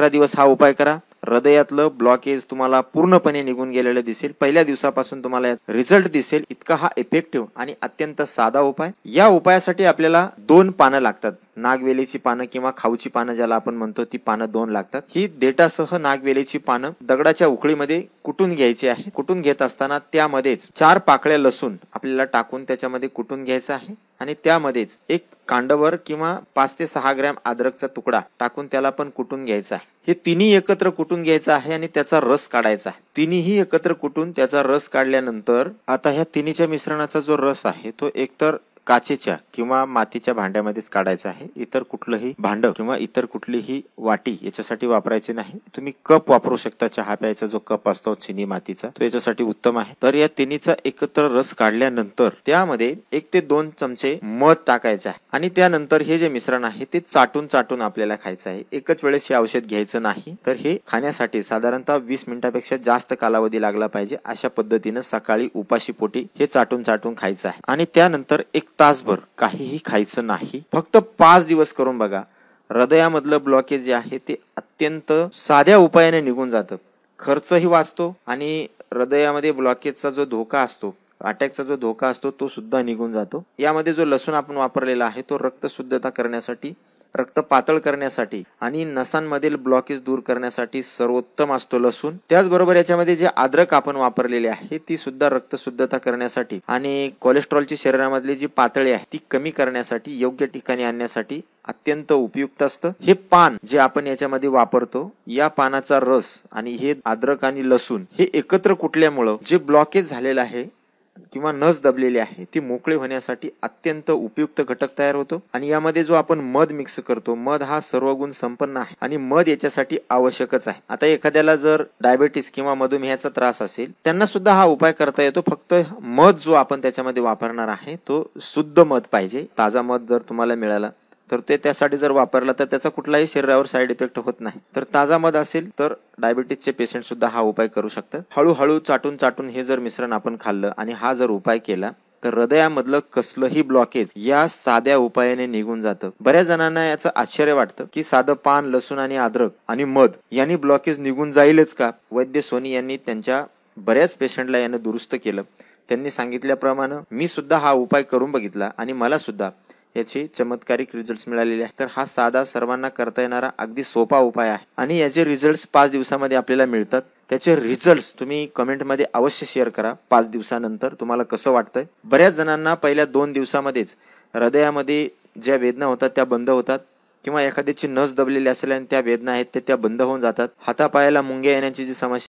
11 दिवस हा उपाय करा. हृदयातलं ब्लॉकेज तुम्हाला पूर्णपणे निघून गेलेलं दिसेल. पहिल्या दिवसापासून तुम्हाला रिझल्ट दिसेल. इतका हा इफेक्टिव्ह आणि अत्यंत साधा उपाय. या उपायासाठी आपल्याला 2 पानं लागतात. नागवेलीची पानं किंवा खाऊची पानं ज्याला आपण म्हणतो ती पानं 2 लागतात. ही देठासह नागवेलीची पानं दगडाच्या उकळीमध्ये कुटून घ्यायची आहे. कुटून घेत असताना त्यामध्येच 4 पाकळ्या लसूण आपल्याला टाकून त्याच्यामध्ये कुटून घ्यायचा आहे आणि त्यामध्येच एक कांडभर किंवा 5 ते 6 ग्रॅम अद्रकचा तुकडा टाकून त्याला पण कुटून घ्यायचा आहे. हे तिन्ही एकत्र कुटून घ्यायचं आहे आणि त्याचा रस काढायचा आहे. तिन्ही एकत्र कुटून त्याचा रस काढल्यानंतर आता ह्या तिन्हीच्या मिश्रणाचा जो रस आहे तो एकतर काचेच्या किंवा मातीच्या भांड्यामध्येच काढायचा आहे. इतर कुठलंही भांड किंवा इतर कुठलीही वाटी याच्यासाठी वापरायची नाही. तुम्ही कप वापरू शकता. चहा प्यायचा जो कप असतो चिनी मातीचा तो याच्यासाठी उत्तम आहे. तर या तिन्हीचा एकत्र रस काढल्यानंतर त्यामध्ये 1 ते 2 चमचे मध टाकायचं आहे आणि त्यानंतर हे जे मिश्रण आहे ते चाटून चाटून आपल्याला खायचं आहे. एकच वेळेस हे औषध घ्यायचं नाही. तर हे खाण्यासाठी साधारणतः 20 मिनिटांपेक्षा जास्त कालावधी लागला पाहिजे. अशा पद्धतीनं सकाळी उपाशी पोटी हे चाटून चाटून खायचं आहे आणि त्यानंतर 1 तासभर काहीही खायचं नाही. फक्त 5 दिवस करून बघा. हृदयामधलं ब्लॉकेज जे आहे ते अत्यंत साध्या उपायाने निघून जातं. खर्चही वाचतो आणि हृदयामध्ये ब्लॉकेजचा जो धोका असतो, अटॅकचा जो धोका असतो तो सुद्धा निघून जातो. यामध्ये जो लसूण आपण वापरलेला आहे तो रक्त शुद्धता करण्यासाठी, रक्त पातळ करण्यासाठी आणि नसांमधील ब्लॉकेज दूर करण्यासाठी सर्वोत्तम असतो लसूण. त्याचबरोबर याच्यामध्ये जे अद्रक आपण वापरलेले आहे ती सुद्धा रक्त शुद्धता करण्यासाठी आणि कोलेस्ट्रॉलची शरीरामधली जी पातळी आहे ती कमी करण्यासाठी, योग्य ठिकाणी आणण्यासाठी अत्यंत उपयुक्त असतं. हे पान जे आपण याच्यामध्ये वापरतो, या पानाचा रस आणि हे अद्रक आणि लसूण हे एकत्र कुटल्यामुळं जे ब्लॉकेज झालेलं आहे किंवा नस दबलेली आहे ती मोकळी होण्यासाठी अत्यंत उपयुक्त घटक तयार होतो. आणि यामध्ये जो आपण मध मिक्स करतो, मध हा सर्व गुण संपन्न आहे आणि मध याच्यासाठी आवश्यकच आहे. आता एखाद्याला जर डायबिटीस किंवा मधुमेहाचा त्रास असेल त्यांना सुद्धा हा उपाय करता येतो. फक्त मध जो आपण त्याच्यामध्ये वापरणार आहे तो शुद्ध मध पाहिजे. ताजा मध जर तुम्हाला मिळाला तर ते त्यासाठी जर वापरला तर त्याचा कुठलाही शरीरावर साईड इफेक्ट होत नाही. तर ताजा मध असेल तर डायबिटीसचे पेशंट सुद्धा हा उपाय करू शकतात. हळूहळू चाटून चाटून हे जर मिश्रण आपण खाल्लं आणि हा जर उपाय केला तर हृदयामधलं कसलंही ब्लॉकेज या साध्या उपायाने निघून जातं. बऱ्याच जणांना याचं आश्चर्य वाटतं की साधं पान, लसूण आणि अद्रक आणि मध यांनी ब्लॉकेज निघून जाईलच का? वैद्य सोनी यांनी त्यांच्या बऱ्याच पेशंटला यानं दुरुस्त केलं. त्यांनी सांगितल्याप्रमाणे मी सुद्धा हा उपाय करून बघितला आणि मला सुद्धा याचे चमत्कारिक रिझल्ट्स मिळालेले आहेत. तर हा साधा सर्वांना करता येणारा अगदी सोपा उपाय आहे आणि याचे रिझल्ट्स 5 दिवसामध्ये आपल्याला मिळतात. त्याचे रिझल्ट्स तुम्ही कमेंटमध्ये अवश्य शेअर करा. 5 दिवसानंतर तुम्हाला कसं वाटतंय. बऱ्याच जणांना पहिल्या 2 दिवसामध्येच हृदयामध्ये ज्या वेदना होतात त्या बंद होतात किंवा एखाद्याची नस दबलेली असेल आणि त्या वेदना आहेत त्या बंद होऊन जातात. हातापायाला मुंग्या येण्याची जी समस्या